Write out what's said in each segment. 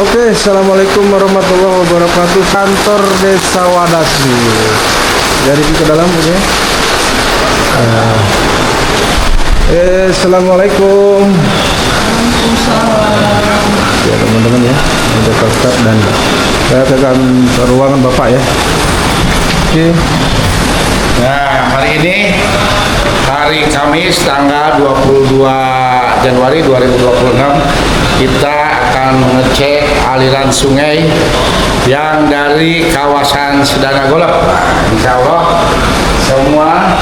Oke, assalamualaikum warahmatullahi wabarakatuh. Kantor Desa Wadas nih. Dari ke dalam ini. Assalamualaikum. Ya teman-teman ya, ada Pak dan saya akan ke ruangan Bapak ya. Oke. Nah, hari ini hari Kamis tanggal 22 Januari 2026 kita akan mengecek aliran sungai yang dari kawasan Sedana Golep. Insya Allah semua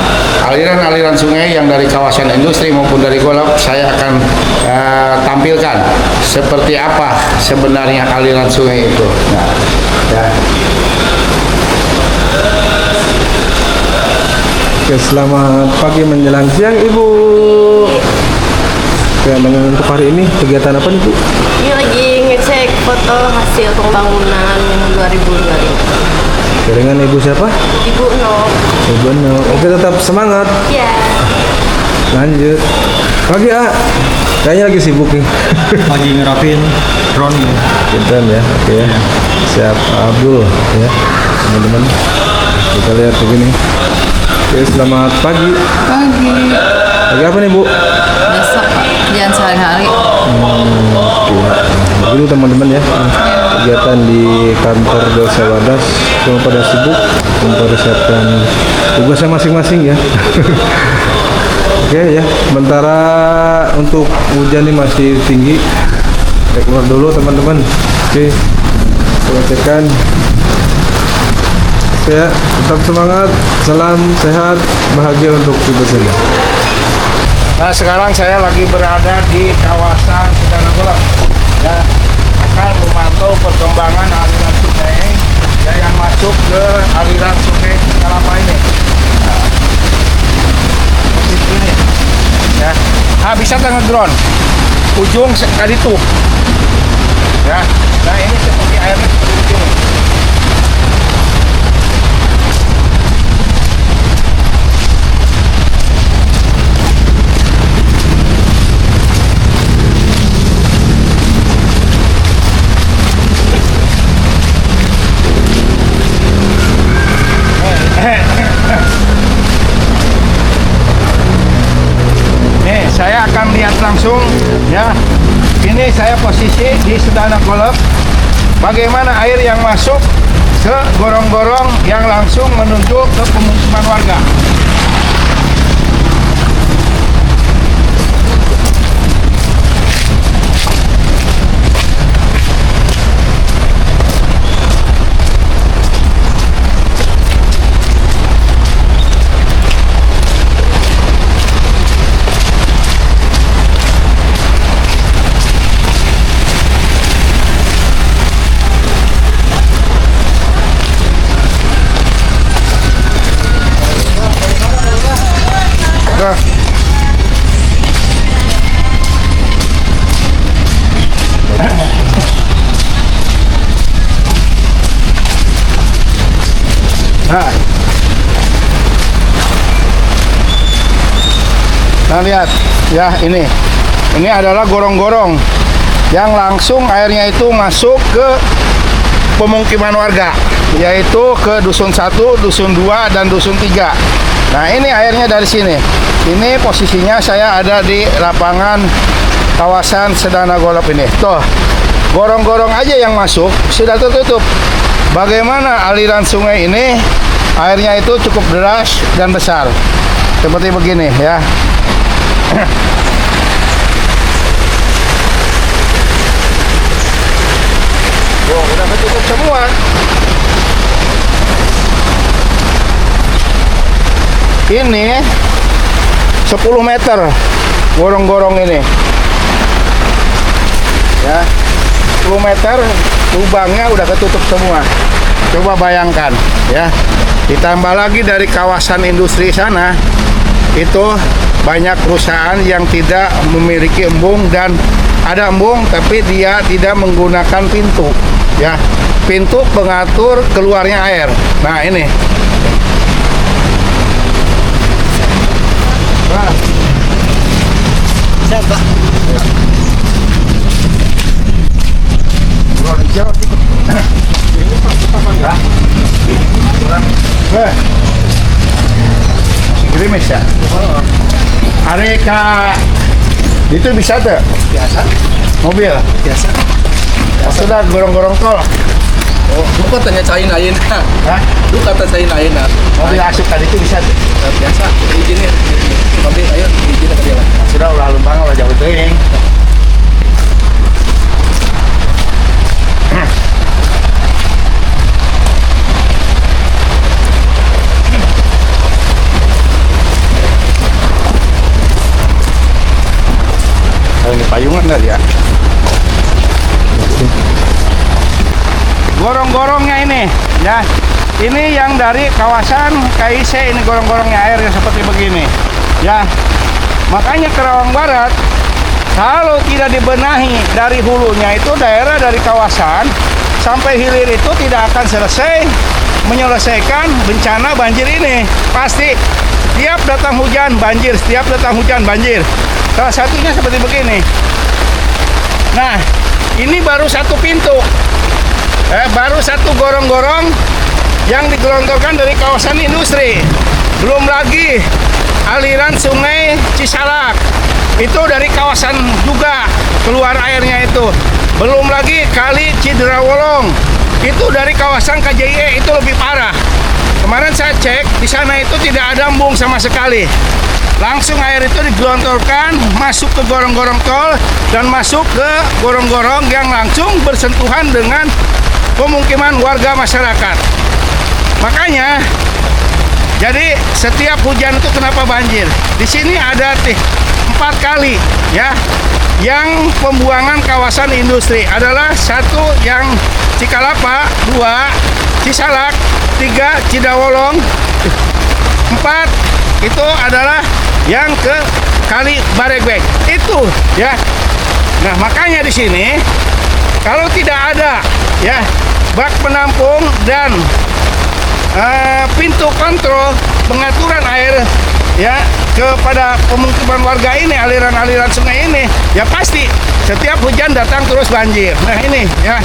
aliran-aliran sungai yang dari kawasan industri maupun dari Golep saya akan tampilkan seperti apa sebenarnya aliran sungai itu. Nah, ya. Oke, selamat pagi menjelang siang Ibu. Oke, dengan untuk hari ini kegiatan apa nih Bu? Ini lagi ngecek foto hasil pembangunan 2025. Dengan Ibu siapa? Ibu Nok. Ibu Nok. Oke, tetap semangat. Ya. Lanjut. Pagi kayaknya lagi sibuk nih. Lagi ngerapin drone ya. Kinten ya, oke ya. Siap Abdul ya, teman-teman. Kita lihat begini. Oke, selamat pagi. Pagi. Lagi apa nih Bu? Biasa Pak, kerjaan sehari-hari. Begitu teman-teman ya. Kegiatan di kantor Desa Wadas semua pada sibuk mempersiapkan tugasnya masing-masing ya. Oke ya, sementara untuk hujan ini masih tinggi. Kita keluar dulu teman-teman. Oke, pengecekan. Ya, tetap semangat, salam sehat, bahagia untuk kita semua. Nah, sekarang saya lagi berada di kawasan Sedana Golep. Ya, akan memantau perkembangan aliran sungai yang masuk ke aliran sungai Kalapa ini. Nah, seperti ini. Ya, bisa tengah drone. Ujung sekali tuh. Ya, nah ini seperti airnya seperti ini. Nih, saya akan lihat langsung ya. Ini saya posisi di Sedana Golep. Bagaimana air yang masuk ke gorong-gorong yang langsung menuju ke pemukiman warga. Nah, lihat ya, ini adalah gorong-gorong yang langsung airnya itu masuk ke pemukiman warga, yaitu ke Dusun 1, Dusun 2, dan Dusun 3. Nah, ini airnya dari sini. Ini posisinya saya ada di lapangan kawasan Sedana Golep ini. Tuh, gorong-gorong aja yang masuk sudah tertutup. Bagaimana aliran sungai ini? Airnya itu cukup deras dan besar. Seperti begini ya. Oh, udah ketutup semua. Ini 10 meter gorong-gorong ini. Ya, 10 meter lubangnya udah ketutup semua. Coba bayangkan ya. Ditambah lagi dari kawasan industri sana itu banyak perusahaan yang tidak memiliki embung, dan ada embung tapi dia tidak menggunakan pintu ya. Pintu pengatur keluarnya air. Nah, ini. Nah. Siap, Pak. Gerimis ya? Hari itu bisa tuh? Biasa. Mobil? Biasa. Sudah gorong-gorong tol? Oh, lu katanya cain ayeuna. Hah? Lu kata cain ayeuna. Mobil asup tadi itu bisa tuh? Biasa. Izinnya. Mobil ayo izinnya ke dia lah. Sudah ulah lumpang ulah jauh teuing. Ini payungan kali ya. Gorong-gorongnya ini ya. Ini yang dari kawasan KIC, ini gorong-gorongnya air yang seperti begini. Ya. Makanya Kerawang Barat kalau tidak dibenahi dari hulunya itu daerah dari kawasan sampai hilir itu tidak akan selesai menyelesaikan bencana banjir ini. Pasti setiap datang hujan banjir, setiap datang hujan banjir. Salah satunya seperti begini. Nah, ini baru satu pintu. Baru satu gorong-gorong yang digelontorkan dari kawasan industri. Belum lagi aliran sungai Cisalak. Itu dari kawasan juga keluar airnya itu. Belum lagi kali Cidrawolong. Itu dari kawasan KJIE, itu lebih parah. Kemarin saya cek di sana itu tidak ada embung sama sekali. Langsung air itu digelontorkan masuk ke gorong-gorong tol dan masuk ke gorong-gorong yang langsung bersentuhan dengan pemukiman warga masyarakat. Makanya jadi setiap hujan itu kenapa banjir? Di sini ada 4 kali ya yang pembuangan kawasan industri adalah 1 yang Cikalapa, 2 Cisalak, 3 Cidawolong, 4 itu adalah yang ke Kali Baregbek. Itu ya. Nah, makanya di sini kalau tidak ada ya bak penampung dan pintu kontrol pengaturan air ya kepada pemukiman warga ini, aliran-aliran sungai ini, ya pasti setiap hujan datang terus banjir. Nah, ini ya.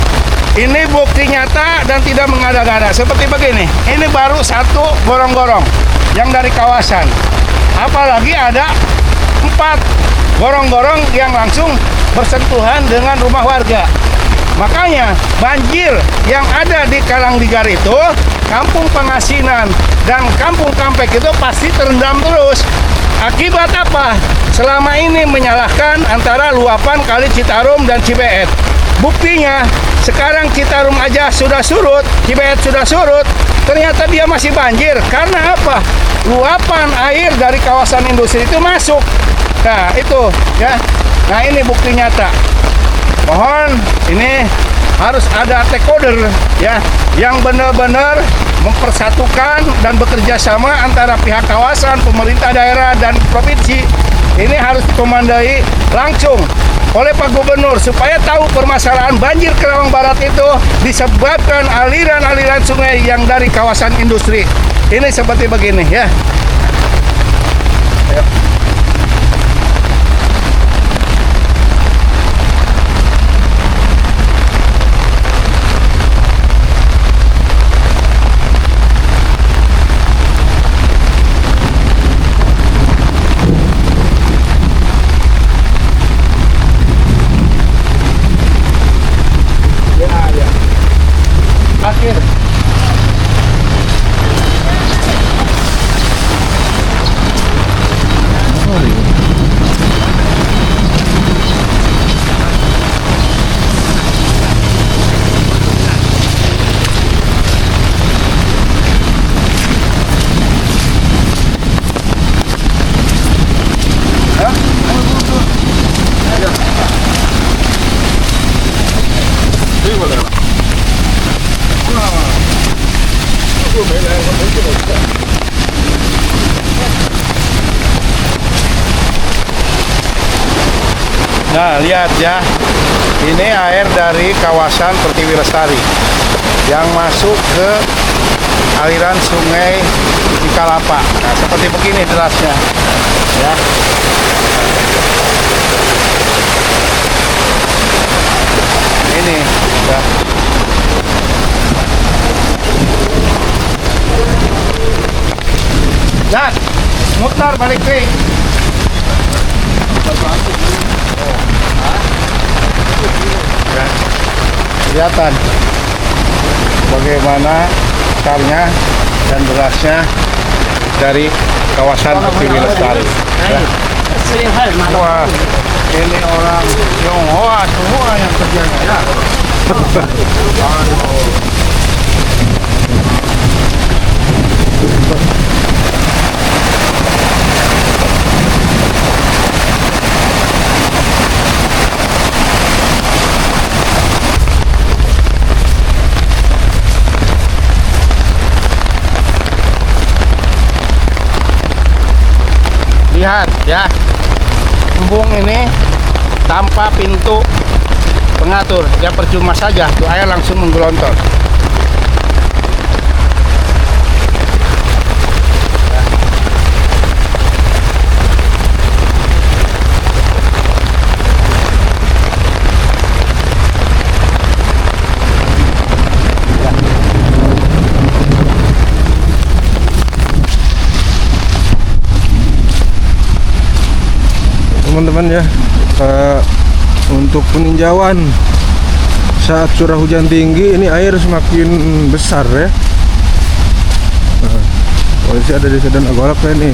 Ini bukti nyata dan tidak mengada-ngada. Seperti begini. Ini baru satu gorong-gorong yang dari kawasan. Apalagi ada 4 gorong-gorong yang langsung bersentuhan dengan rumah warga. Makanya banjir yang ada di Kalangligar itu, Kampung Pangasinan dan Kampung Kampek itu pasti terendam terus. Akibat apa? Selama ini menyalahkan antara luapan Kali Citarum dan Cibeet. Buktinya sekarang Citarum aja sudah surut, Cibeet sudah surut, ternyata dia masih banjir. Karena apa? Luapan air dari kawasan industri itu masuk. Nah, itu ya. Nah, ini bukti nyata. Mohon ini harus ada stakeholder ya yang benar-benar mempersatukan dan bekerja sama antara pihak kawasan, pemerintah daerah dan provinsi. Ini harus dikomandai langsung oleh Pak Gubernur supaya tahu permasalahan banjir Kerawang Barat itu disebabkan aliran-aliran sungai yang dari kawasan industri. Ini seperti begini ya. Ayo. Akhir. Nah, lihat ya. Ini air dari kawasan Pertiwi Lestari yang masuk ke aliran sungai Cikalapa. Nah, seperti begini derasnya. Ya. Ini ya. Dan mutar balik ring. Ya. Kelihatan bagaimana karnya dan derasnya dari kawasan Pertiwi Lestari. Ya. Wah, ini orang Tionghoa semua yang kerjanya ya. Aduh. Lihat ya, embung ini tanpa pintu pengatur, ya percuma saja tuh air langsung menggelontor. Teman-teman ya, untuk peninjauan saat curah hujan tinggi ini air semakin besar ya. Polisi ada di Sedan Agolak ya nih.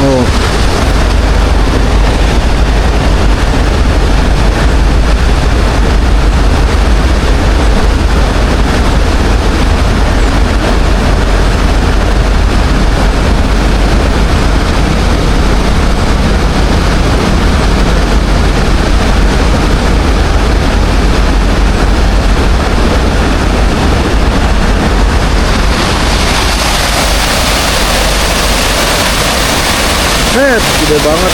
Oh. Gede banget,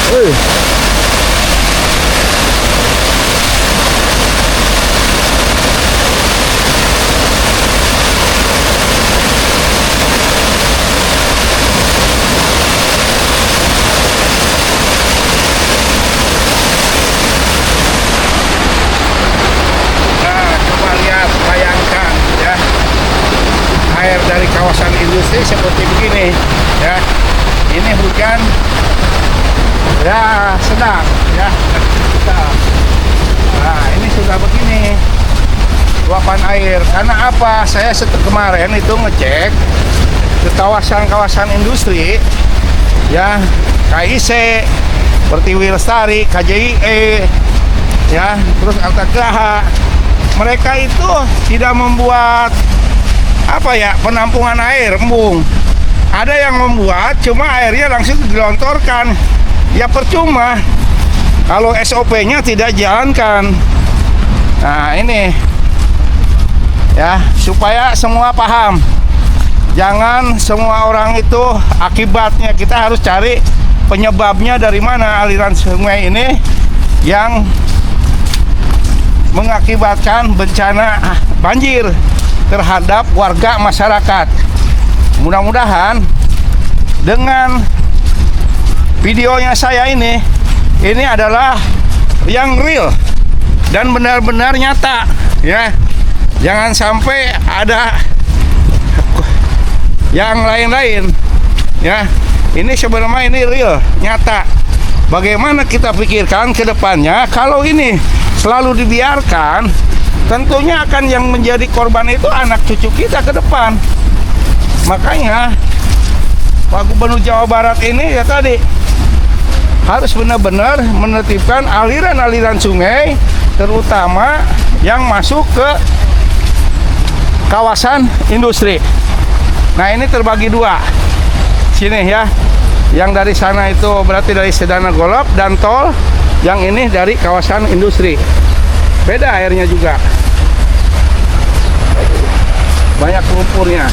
Nah, coba lihat, bayangkan ya, air dari kawasan industri seperti begini ya. Ini hujan ya sedang ya. Nah, ini sudah begini luapan air. Karena apa? Saya kemarin itu ngecek ke kawasan-kawasan industri ya, KIC, Pertiwi Lestari, KJIE ya, terus Arta Graha. Mereka itu tidak membuat apa ya, penampungan air embung. Ada yang membuat, cuma airnya langsung digelontorkan. Ya percuma kalau SOP-nya tidak jalankan. Nah ini ya, supaya semua paham. Jangan semua orang itu akibatnya. Kita harus cari penyebabnya dari mana aliran sungai ini yang mengakibatkan bencana banjir terhadap warga masyarakat. Mudah-mudahan dengan videonya saya ini adalah yang real dan benar-benar nyata ya. Jangan sampai ada yang lain-lain ya. Ini sebenarnya ini real, nyata. Bagaimana kita pikirkan ke depannya kalau ini selalu dibiarkan, tentunya akan yang menjadi korban itu anak cucu kita ke depan. Makanya Pak Gubernur Jawa Barat ini ya tadi harus benar-benar menertibkan aliran-aliran sungai, terutama yang masuk ke kawasan industri. Nah ini terbagi dua sini ya, yang dari sana itu berarti dari Sedan Agolak dan tol, yang ini dari kawasan industri. Beda airnya juga, banyak lumpurnya.